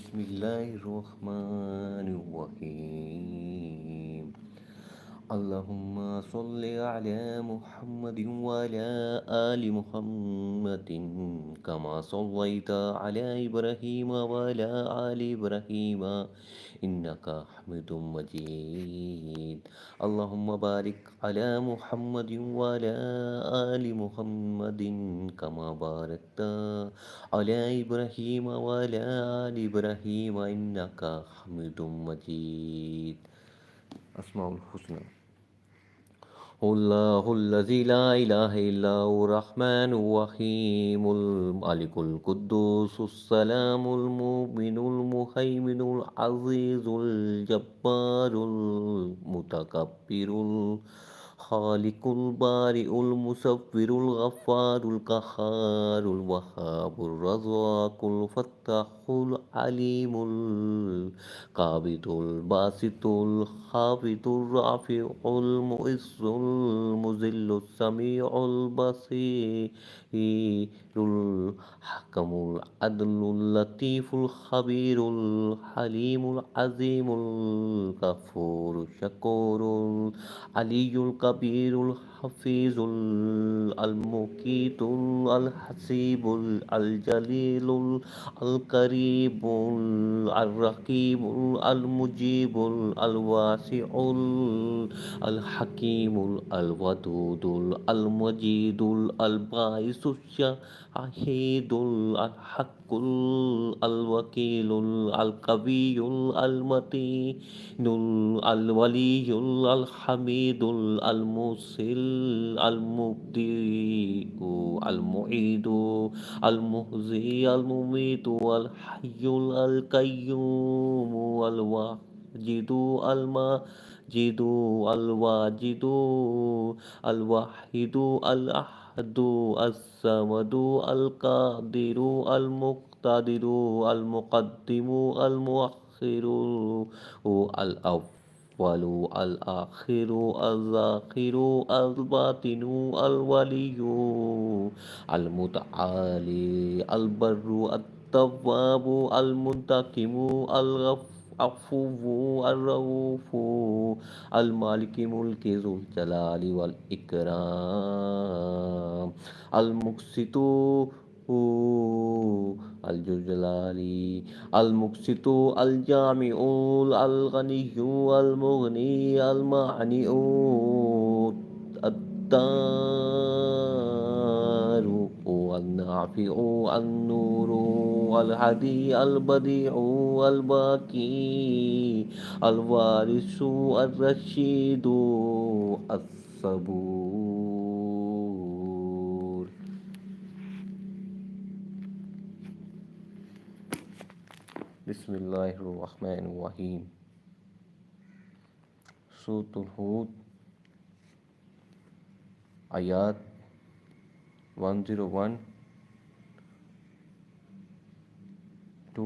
بسم الله الرحمن الرحيم. اللهم صل على محمد وعلى آل محمد كما صليت على إبراهيم وعلى آل إبراهيم إنك حميد مجيد. اللهم بارك على محمد وعلى آل محمد كما باركت على إبراهيم وعلى آل إبراهيم إنك حميد مجيد. أسماء الحسنى. الله الذي لا إله إلا هو الرحمن الرحيم الملك القدوس السلام المؤمن المهيمن العزيز الجبار المتكبر الخالق البارئ المصور الغفار القهار الوهاب الرزاق الفتاح العليم القابض الباسط الخافض الرافع المؤز المذل السميع البصير الحكم العدل اللطيف الخبير الحليم العظيم الغفور الشكور العلي الكبير الحفيظ المقيت الحسيب الجليل القريب الرقيب المجيب الواسع الحكيم الودود المجيد الباعث الشهيد الحق الوكيل القوي المتين الولي الحميد المرسل المبدئ المعيد المحيي المميت الحي القيوم الواجد الماجد الواجد الواحد الأحد الصمد القادر المقتدر المقدم المؤخر الأول الآخر الظاهر الباطن الولي المتعالي البر التواب المنتقم العفو الرؤوف المالك ملك ذو الجلال والإكرام المقسط الجلال المقسط الجامع الغني المغني المعني الدار النافع النور الهدي البديع الباقي الوارث الرشيد الصبور. بسم الله الرحمن الرحيم. سورة الهود آيات 101 to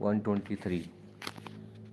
123.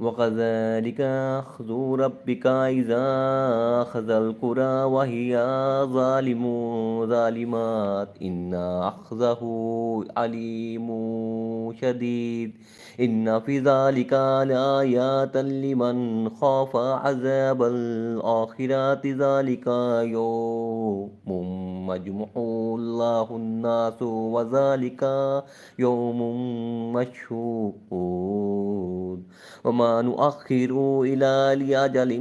وكذلك أخذ ربك إذا أخذ القرى وهي ظالمات إن أخذه عليم شديد. إن في ذلك لآيات لمن خاف عذاب الآخرة ذلك يوم مجموع الله الناس وذلك يوم مشهود وما نؤخر إلى لأجل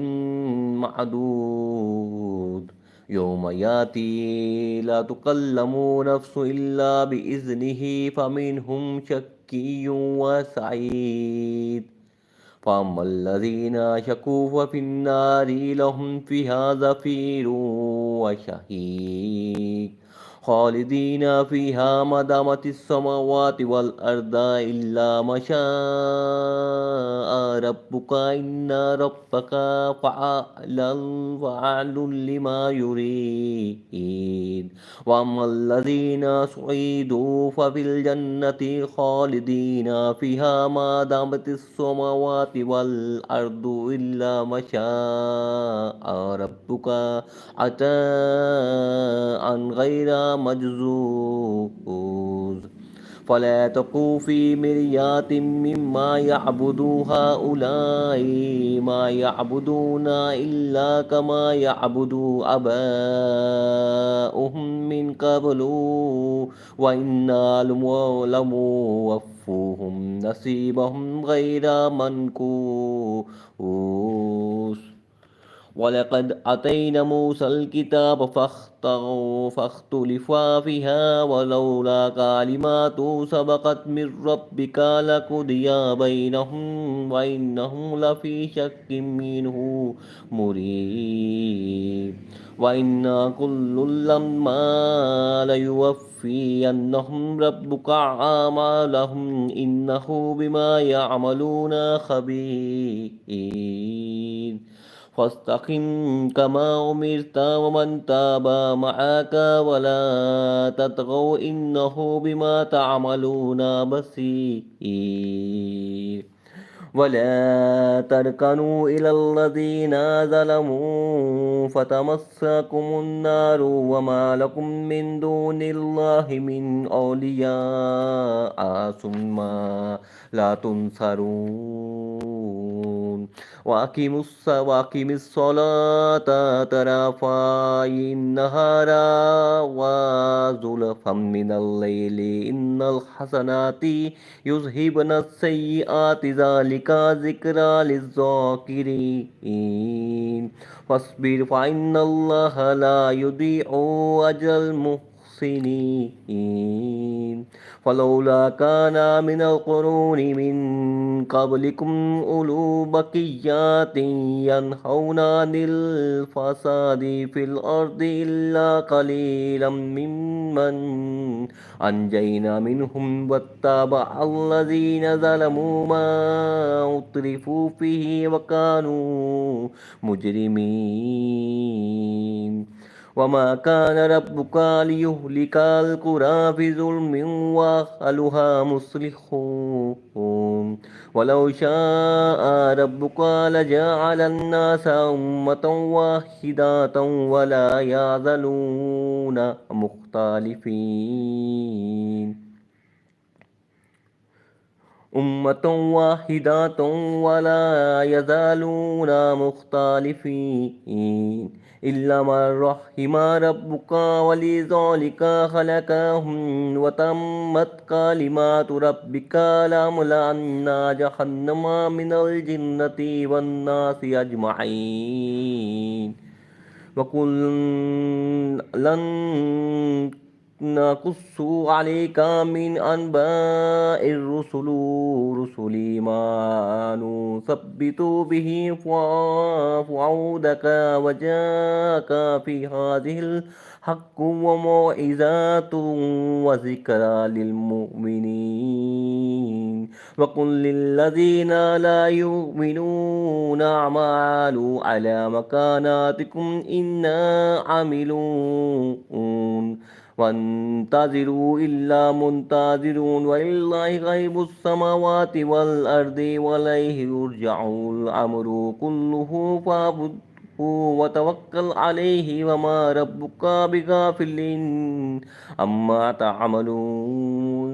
معدود يوم ياتي لا تكلم نفس إلا بإذنه فمنهم شقي وسعيد. فأما الذين شكوا ففي النار لهم فيها زفير وشهيق خالدين فيها ما دامت السماوات والأرض إلا ما شاء ربك إن ربك فعل لما يريد وأما الذين سعيدوا ففي الجنة خالدين فيها ما دامت السماوات والأرض إلا ما شاء ربك عطاء غير مجذوذ فلا تقوا في مريات مما يعبد هؤلاء ما يعبدون إلا كما يعبد آباؤهم من قبل وإنا لموفوهم نصيبهم غير منقوص ولقد أتينا موسى الكتاب فاختلف فيها ولولا كلمات سبقت من ربك لقضي بينهم وإنهم لفي شك منه مريب وإنا كل لما ليوفينهم ربك أعمالهم إنه بما يعملون خبير فاستقم كما أمرت ومن تاب معك ولا تطغوا إنه بما تعملون بصير ولا تركنوا إلى الذين ظلموا فتمسكم النار وما لكم من دون الله من أولياء ثم لا تنصرون وأقم الصلاة طرفي النهار وزلفا من الليل إن الحسنات يذهبن السيئات ذلك ذكرى للذاكرين فاصبر فإن الله لا يضيع أجر المحسنين فلولا كان من القرون من قبلكم أولو بقيات ينهون عن الفساد في الأرض إلا قليلا ممن أنجينا منهم واتبع الذين ظلموا ما أترفوا فيه وكانوا مجرمين وما كان ربك ليهلك القرى بظلم وأهلها مصلحون ولو شاء ربك لجعل الناس أمة واحدة ولا يزالون مختلفين ولا يزالون مختلفين إلا من رحم ربك ولذلك خلقهم وتمت كلمات ربك لأملأن جهنم من الجنة والناس أجمعين وكلا نقص عليك من أنباء الرسل ما نثبت به فؤادك وجاءك في هذه الحق وموعظة وذكرى للمؤمنين وقل للذين لا يؤمنون اعملوا على مكاناتكم إنا عاملون وانتظروا إلا منتظرون ولله غيب السماوات والأرض وإليه يرجع الأمر كله فاعبده وتوكل عليه وما ربك بغافل عما تعملون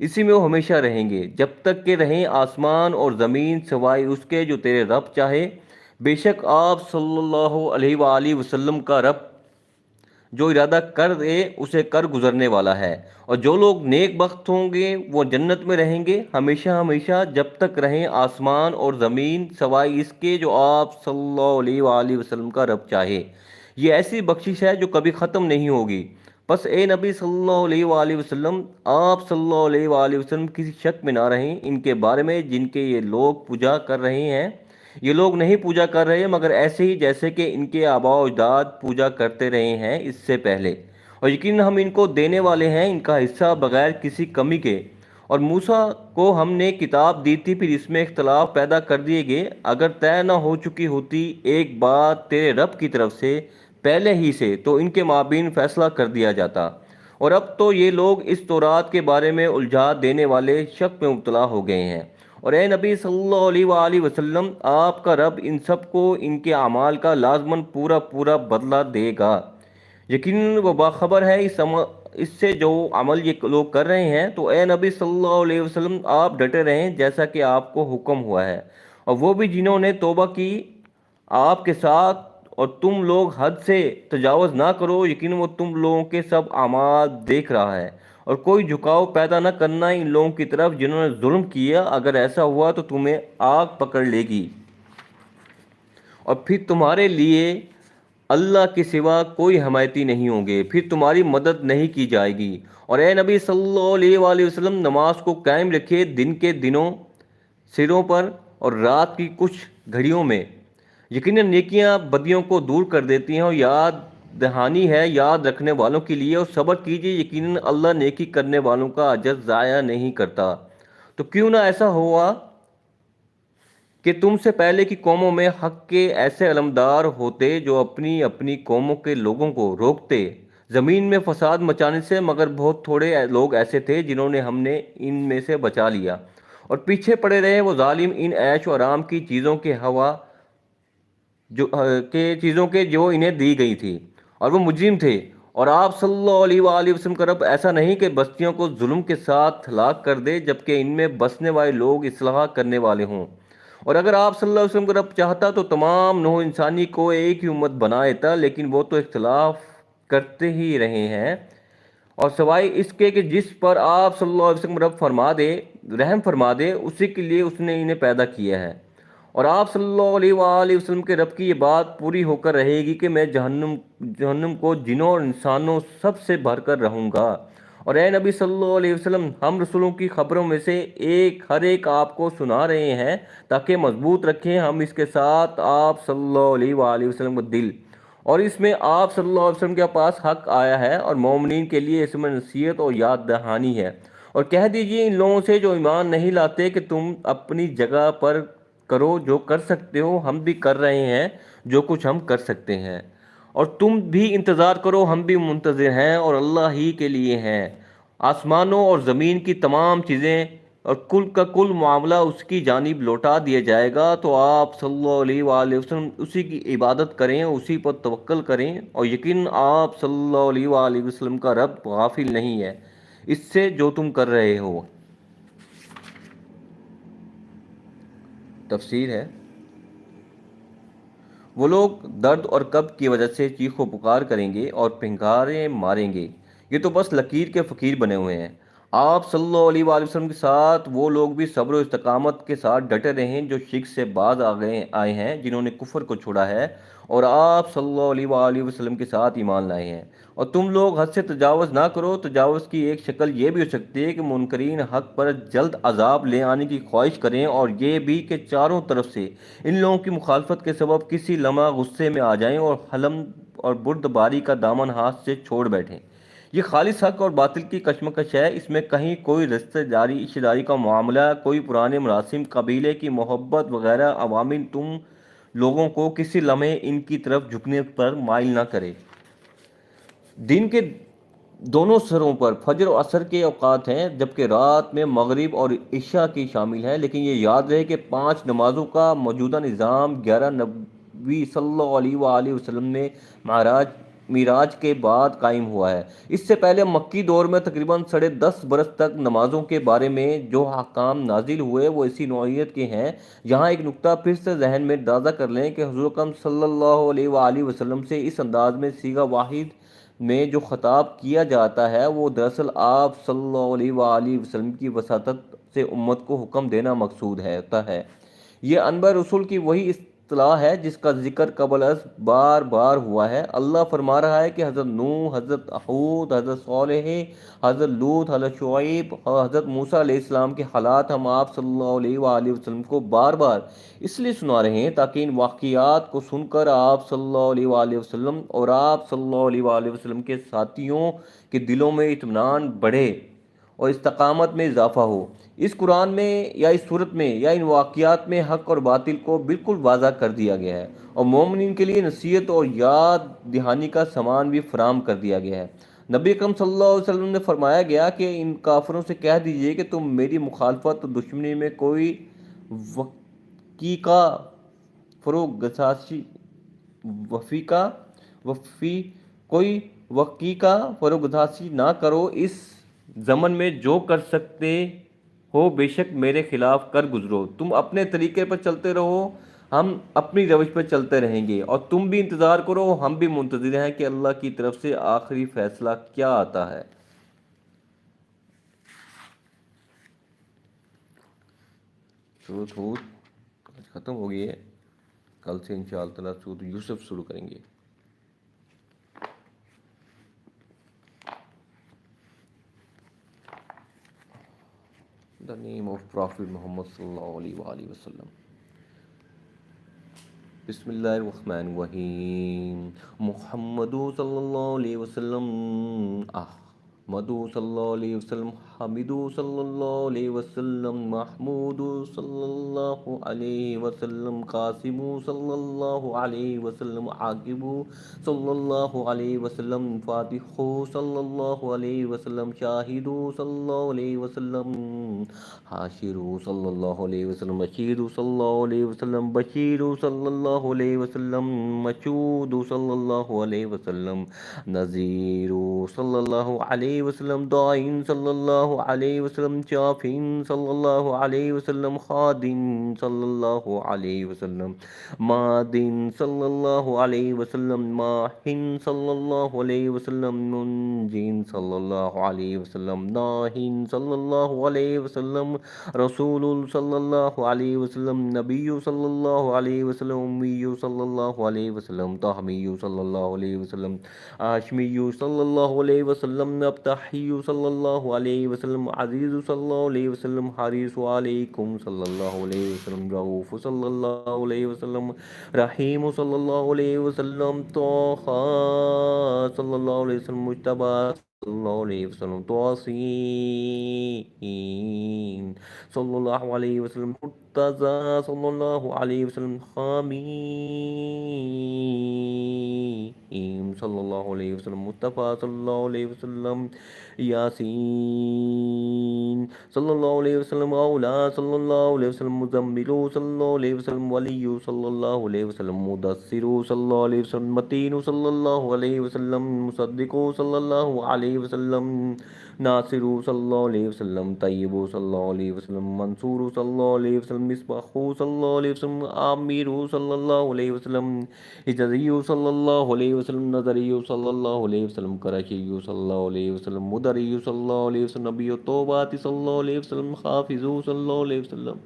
اسی میں وہ ہمیشہ رہیں گے جب تک کہ رہیں آسمان اور زمین سوائے اس کے جو تیرے رب چاہے۔ بے شک آپ صلی اللہ علیہ وآلہ وسلم کا رب جو ارادہ کر دے اسے کر گزرنے والا ہے، اور جو لوگ نیک بخت ہوں گے وہ جنت میں رہیں گے ہمیشہ ہمیشہ جب تک رہیں آسمان اور زمین سوائے اس کے جو آپ صلی اللہ علیہ وآلہ وسلم کا رب چاہے۔ یہ ایسی بخشش ہے جو کبھی ختم نہیں ہوگی۔ بس اے نبی صلی اللہ علیہ وآلہ وسلم، آپ صلی اللہ علیہ وآلہ وسلم کسی شک میں نہ رہیں ان کے بارے میں جن کے یہ لوگ پوجا کر رہے ہیں۔ یہ لوگ نہیں پوجا کر رہے مگر ایسے ہی جیسے کہ ان کے آباء و اجداد پوجا کرتے رہے ہیں اس سے پہلے، اور یقیناً ہم ان کو دینے والے ہیں ان کا حصہ بغیر کسی کمی کے۔ اور موسیٰ کو ہم نے کتاب دی تھی، پھر اس میں اختلاف پیدا کر دیے گئے۔ اگر طے نہ ہو چکی ہوتی ایک بات تیرے رب کی طرف سے پہلے ہی سے تو ان کے مابین فیصلہ کر دیا جاتا، اور اب تو یہ لوگ اس تورات کے بارے میں الجھا دینے والے شک میں مبتلا ہو گئے ہیں۔ اور اے نبی صلی اللہ علیہ وآلہ وسلم، آپ کا رب ان سب کو ان کے اعمال کا لازماً پورا پورا بدلہ دے گا۔ یقیناً وہ باخبر ہے اس سے جو عمل یہ لوگ کر رہے ہیں۔ تو اے نبی صلی اللہ علیہ وسلم، آپ ڈٹے رہیں جیسا کہ آپ کو حکم ہوا ہے، اور وہ بھی جنہوں نے توبہ کی آپ کے ساتھ، اور تم لوگ حد سے تجاوز نہ کرو، یقیناً وہ تم لوگوں کے سب اعمال دیکھ رہا ہے۔ اور کوئی جھکاؤ پیدا نہ کرنا ان لوگوں کی طرف جنہوں نے ظلم کیا، اگر ایسا ہوا تو تمہیں آگ پکڑ لے گی، اور پھر تمہارے لیے اللہ کے سوا کوئی حمایتی نہیں ہوں گے، پھر تمہاری مدد نہیں کی جائے گی۔ اور اے نبی صلی اللہ علیہ وآلہ وسلم، نماز کو قائم رکھے دن کے دنوں سروں پر اور رات کی کچھ گھڑیوں میں۔ یقیناً نیکیاں بدیوں کو دور کر دیتی ہیں، اور یاد دہانی ہے یاد رکھنے والوں کے لیے، اور صبر کیجیے، یقیناً اللہ نیکی کرنے والوں کا اجر ضائع نہیں کرتا۔ تو کیوں نہ ایسا ہوا کہ تم سے پہلے کی قوموں میں حق کے ایسے علمدار ہوتے جو اپنی اپنی قوموں کے لوگوں کو روکتے زمین میں فساد مچانے سے، مگر بہت تھوڑے لوگ ایسے تھے جنہوں نے ہم نے ان میں سے بچا لیا، اور پیچھے پڑے رہے وہ ظالم ان عیش و آرام کی چیزوں کے جو انہیں دی گئی تھی، اور وہ مجرم تھے۔ اور آپ صلی اللہ علیہ وآلہ وسلم کا رب ایسا نہیں کہ بستیوں کو ظلم کے ساتھ ہلاک کر دے جبکہ ان میں بسنے والے لوگ اصلاح کرنے والے ہوں۔ اور اگر آپ صلی اللہ علیہ وسلم کا رب چاہتا تو تمام نوع انسانی کو ایک ہی امت بنا دیتا، لیکن وہ تو اختلاف کرتے ہی رہے ہیں۔ اور سوائے اس کے کہ جس پر آپ صلی اللہ علیہ وسلم رحم فرما دے اسی کے لیے اس نے انہیں پیدا کیا ہے۔ اور آپ صلی اللہ علیہ وآلہ وسلم کے رب کی یہ بات پوری ہو کر رہے گی کہ میں جہنم کو جنوں اور انسانوں سب سے بھر کر رہوں گا۔ اور اے نبی صلی اللہ علیہ وسلم، ہم رسولوں کی خبروں میں سے ہر ایک آپ کو سنا رہے ہیں تاکہ مضبوط رکھیں ہم اس کے ساتھ آپ صلی اللہ علیہ وآلہ وسلم کو دل، اور اس میں آپ صلی اللہ علیہ وسلم کے پاس حق آیا ہے، اور مومنین کے لیے اس میں نصیحت اور یاد دہانی ہے۔ اور کہہ دیجئے ان لوگوں سے جو ایمان نہیں لاتے کہ تم اپنی جگہ پر کرو جو کر سکتے ہو، ہم بھی کر رہے ہیں جو کچھ ہم کر سکتے ہیں، اور تم بھی انتظار کرو، ہم بھی منتظر ہیں، اور اللہ ہی کے لیے ہیں آسمانوں اور زمین کی تمام چیزیں، اور کل کا کل معاملہ اس کی جانب لوٹا دیا جائے گا۔ تو آپ صلی اللہ علیہ وآلہ وسلم اسی کی عبادت کریں، اسی پر توکل کریں، اور یقین آپ صلی اللہ علیہ وآلہ وسلم کا رب غافل نہیں ہے اس سے جو تم کر رہے ہو۔ تفسیر ہے، وہ لوگ درد اور قبض کی وجہ سے چیخ و پکار کریں گے اور پھنکاریں ماریں گے، یہ تو بس لکیر کے فقیر بنے ہوئے ہیں۔ آپ صلی اللہ علیہ وآلہ وسلم کے ساتھ وہ لوگ بھی صبر و استقامت کے ساتھ ڈٹے رہیں جو شرک سے باز آئے ہیں، جنہوں نے کفر کو چھوڑا ہے اور آپ صلی اللہ علیہ وآلہ وسلم کے ساتھ ایمان لائے ہیں۔ اور تم لوگ حد سے تجاوز نہ کرو۔ تجاوز کی ایک شکل یہ بھی ہو سکتی ہے کہ منکرین حق پر جلد عذاب لے آنے کی خواہش کریں، اور یہ بھی کہ چاروں طرف سے ان لوگوں کی مخالفت کے سبب کسی لمحہ غصے میں آ جائیں اور حلم اور بردباری کا دامن ہاتھ سے چھوڑ بیٹھیں۔ یہ خالص حق اور باطل کی کشمکش ہے، اس میں کہیں کوئی رشتہ داری کا معاملہ، کوئی پرانے مراسم، قبیلے کی محبت وغیرہ عوامل تم لوگوں کو کسی لمحے ان کی طرف جھکنے پر مائل نہ کرے۔ دن کے دونوں سروں پر فجر و عصر کے اوقات ہیں، جبکہ رات میں مغرب اور عشاء کی شامل ہے، لیکن یہ یاد رہے کہ 5 نمازوں کا موجودہ نظام 11 نبی صلی اللہ علیہ وآلہ وسلم نے معراج معراج کے بعد قائم ہوا ہے۔ اس سے پہلے مکی دور میں تقریباً 10.5 برس تک نمازوں کے بارے میں جو احکام نازل ہوئے وہ اسی نوعیت کے ہیں۔ یہاں ایک نکتہ پھر سے ذہن میں تازہ کر لیں کہ حضور اکرم صلی اللہ علیہ وآلہ وسلم سے اس انداز میں صیغہ واحد میں جو خطاب کیا جاتا ہے وہ دراصل آپ صلی اللہ علیہ وآلہ وسلم کی وساطت سے امت کو حکم دینا مقصود ہے۔ یہ انبیاء رسول کی وہی اصطلاح ہے جس کا ذکر قبل از بار بار ہوا ہے۔ اللہ فرما رہا ہے کہ حضرت نوح، حضرت ہود، حضرت صالح، حضرت لوط، حضرت شعیب اور حضرت موسیٰ علیہ السلام کے حالات ہم آپ صلی اللہ علیہ وآلہ وسلم کو بار بار اس لیے سنا رہے ہیں تاکہ ان واقعات کو سن کر آپ صلی اللہ علیہ وآلہ وسلم اور آپ صلی اللہ علیہ وآلہ وسلم کے ساتھیوں کے دلوں میں اطمینان بڑھے اور استقامت میں اضافہ ہو۔ اس قرآن میں یا اس صورت میں یا ان واقعات میں حق اور باطل کو بالکل واضح کر دیا گیا ہے اور مومنین کے لیے نصیحت اور یاد دہانی کا سامان بھی فراہم کر دیا گیا ہے۔ نبی اکرم صلی اللہ علیہ وسلم نے فرمایا گیا کہ ان کافروں سے کہہ دیجئے کہ تم میری مخالفت اور دشمنی میں کوئی وقیقہ فروغ گساسی کوئی وقیقہ فروغ گساسی نہ کرو۔ اس زمن میں جو کر سکتے ہو بے شک میرے خلاف کر گزرو۔ تم اپنے طریقے پر چلتے رہو، ہم اپنی روش پر چلتے رہیں گے، اور تم بھی انتظار کرو، ہم بھی منتظر ہیں کہ اللہ کی طرف سے آخری فیصلہ کیا آتا ہے۔ سورۃ ہود آج ختم ہو گئی ہے، کل سے انشاءاللہ تعالیٰ سورۃ یوسف شروع کریں گے۔ The name of Prophet Muhammad sallallahu alaihi wa alihi wasallam. بسم اللہ الرحمن الرحیم۔ محمد صلی اللہ علیہ وسلم، احمد صلی اللہ علیہ وسلم، حمید صلی اللہ علیہ وسلم، محمود صلی اللہ علیہ وسلم، قاسم صلی اللہ علیہ وسلم، عاقب صلی اللہ علیہ وسلم، فاتح صلی اللہ علیہ وسلم، شاہد صلی اللہ علیہ وسلم، حاشر صلی اللہ علیہ وسلم، بشیر صلی اللہ علیہ وسلم، بشیر صلی اللہ علیہ وسلم، مشہود صلی اللہ علیہ وسلم، نذیر صلی اللہ علیہ وسلم، داعٍ صلی اللہ علیہ وسلم، شافع صلی اللہ علیہ وسلم، خادم صلی اللہ علیہ وسلم، مادن صلی اللہ علیہ وسلم، ماحن صلی اللہ علیہ وسلم، منجین صلی اللہ علیہ وسلم، ناہن صلی اللہ علیہ وسلم، رسول صلی اللہ علیہ وسلم، نبی صلی اللہ علیہ وسلم، امی صلی اللہ علیہ وسلم، طاہمی صلی اللہ علیہ وسلم، ہاشمی صلی اللہ علیہ وسلم، ابتحی صلی اللہ علیہ وسلم، عزیز صلی اللہ علیہ وسلم، حریص علیکم صلی اللہ علیہ وسلم، رؤوف صلی اللہ علیہ وسلم، رحیم صلی اللہ علیہ وسلم، طٰہٰ صلی اللہ علیہ وسلم، مجتبیٰ صلی اللہ علیہ وسلم، توسین صلی اللہ علیہ وسلم، مرتضیٰ صلی اللہ علیہ وسلم، حامیم صلی اللہ علیہ وسلم، مصطفیٰ صلی اللہ علیہ وسلم، یاسین صلی اللہ علیہ وسلم، اولا صلی اللہ علیہ وسلم، مزمل صلی اللہ علیہ وسلم، ولی صلی اللہ علیہ وسلم، مدثر صلی اللہ علیہ وسلم، متین صلی اللہ علیہ وسلم، مصدق صلی اللہ علیہ وسلم، ناصر صلی اللہ علیہ وسلم، طیب صلی اللہ علیہ وسلم، منصور صلی اللہ علیہ وسلم، مصباح صلی اللہ علیہ وسلم، عامر صلی اللہ علیہ وسلم، حجزی صلی اللہ علیہ وسلم، نظری صلی اللہ علیہ وسلم، قرشی صلی اللہ علیہ وسلم، مدری صلی اللہ علیہ وسلم، نبی التوبات صلی اللہ علیہ وسلم، حافظ صلی اللہ علیہ وسلم،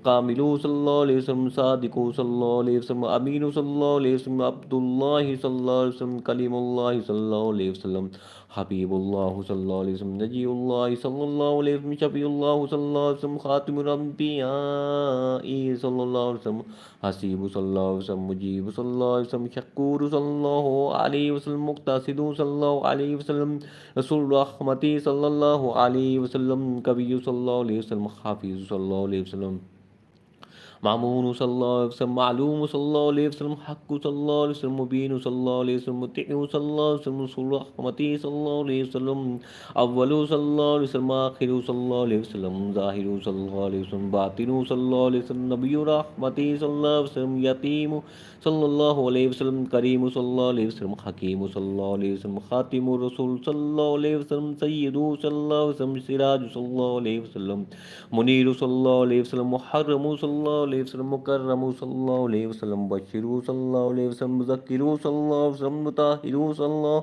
کامل صلی اللہ علیہ وسلم، صادق صلی اللہ علیہ وسلم، امین صلی اللہ علیہ وسلم، عبداللہ صلی اللہ علیہ وسلم، کلیم اللہ صلی اللہ علیہ وسلم، حبیب اللہ صلی اللہ علیہ وسلم، نجی اللہ صلی اللہ علیہ وسلم، شفیع اللہ صلی اللہ علیہ وسلم، خاتم الانبیاء صلی اللہ علیہ وسلم، حسیب صلی اللہ علیہ وسلم، مجیب صلی اللہ علیہ وسلم، شکور صلی اللہ علیہ وسلم، مقتصد صلی اللہ علیہ وسلم، رسول رحمت صلی اللہ علیہ وسلم، کبی صلی اللہ علیہ وسلم، حافظ صلی اللہ علیہ وسلم، معمون صلی اللہ علیہ وسلم، معلوم صلی اللہ علیہ وسلم، حق صلی اللہ علیہ وسلم، مبین صلی اللہ علیہ وسلم، مطیع صلی اللہ علیہ وسلم، رسول رحمتی صلی اللہ علیہ وسلم، اول صلی اللہ علیہ وسلم، آخر صلی اللہ علیہ وسلم، ظاہر صلی اللہ علیہ وسلم، باطن صلی اللہ علیہ وسلم، نبی رحمتی صلی اللہ علیہ وسلم، یتیم صلی اللہ علیہ وسلم، کریم صلی اللہ علیہ وسلم، حکیم صلی اللہ علیہ وسلم، خاتم الرسول صلی اللہ علیہ وسلم، سید صلی اللہ علیہ وسلم، سراج صلی اللہ علیہ وسلم، منیر صلی اللہ علیہ وسلم، محرم صلی اللہ علیہ وسلم، مکرم صلی اللہ علیہ وسلم، بشیر صلی اللہ علیہ وسلم، مذکر صلی اللہ علیہ وسلم، مطہر صلی اللہ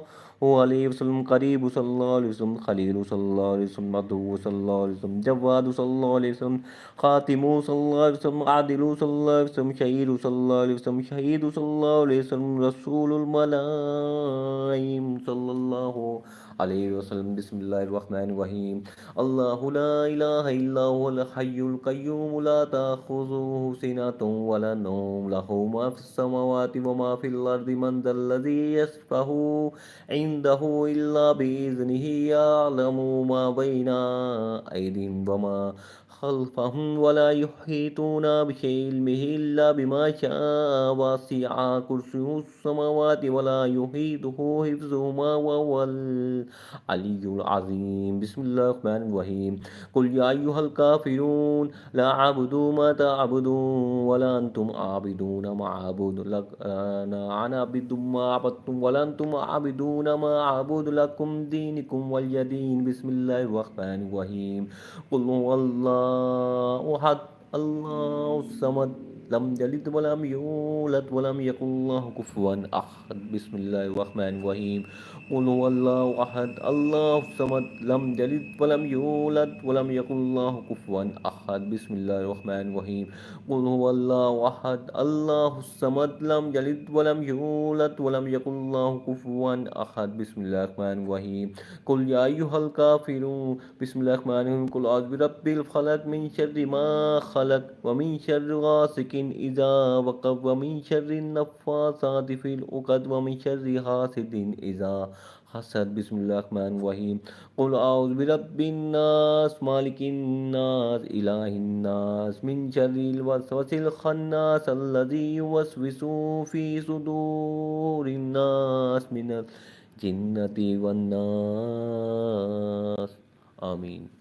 علیہ وسلم، قریب صلی اللہ علیہ وسلم، خلیل صلی اللہ علیہ وسلم، عدو صلی اللہ علیہ وسلم، جواد صلی اللہ علیہ وسلم، خاتم صلی اللہ علیہ وسلم، عادل صلی اللہ علیہ وسلم، شہید صلی اللہ علیہ وسلم، شہید صلی اللہ علیہ وسلم، رسول الملائم صلی اللہ علیہ وسلم۔ بسم اللہ الرحمن الرحیم۔ اللہ لا الہ الا هو الحی القیوم لا تأخذه سنة ولا نوم له ما في السماوات وما في الارض من ذا الذی یشفع عنده الا بإذنه یعلم ما بین ایدیہم وما خلفهم ولا يحيطون بشيء علمه إلا بما شاء وسع كرسيه السماوات ولا يحيطه حفظهما وهو العلي العظيم۔ بسم الله الرحمن الرحيم۔ قل يا أيها الكافرون لا أعبد ما تعبدون ولا أنتم عابدون ما أعبد أنا عبد ما عبدتم ولا أنتم عابدون ما أعبد لكم دينكم ولي دين۔ بسم الله الرحمن الرحيم۔ قل هو الله أحد الله الصمد لم يلد ولم يولد ولم يكن له كفوا أحد۔ بسم الله الرحمن الرحيم۔ قل هو الله أحد الله الصمد لم يلد ولم يولد ولم يكن له كفوا أحد۔ بسم الله الرحمن الرحيم۔ قل هو الله أحد الله الصمد لم يلد ولم يولد ولم يكن له كفوا أحد۔ بسم الله الرحمن الرحيم۔ قل يا أيها الكافرون بسم الله الرحمن الرحيم۔ قل أعوذ برب الفلق من شر ما خلق ومن شر غاسق إذا وقب ومن شر النفاثات في العقد ومن شر حاسد إذا حسد۔ بسم الله الرحمن الرحيم۔ قل أعوذ برب الناس مالك الناس إله الناس من شر الوسواس الخناس الذي يوسوس في صدور الناس من الجنة والناس۔ آمین۔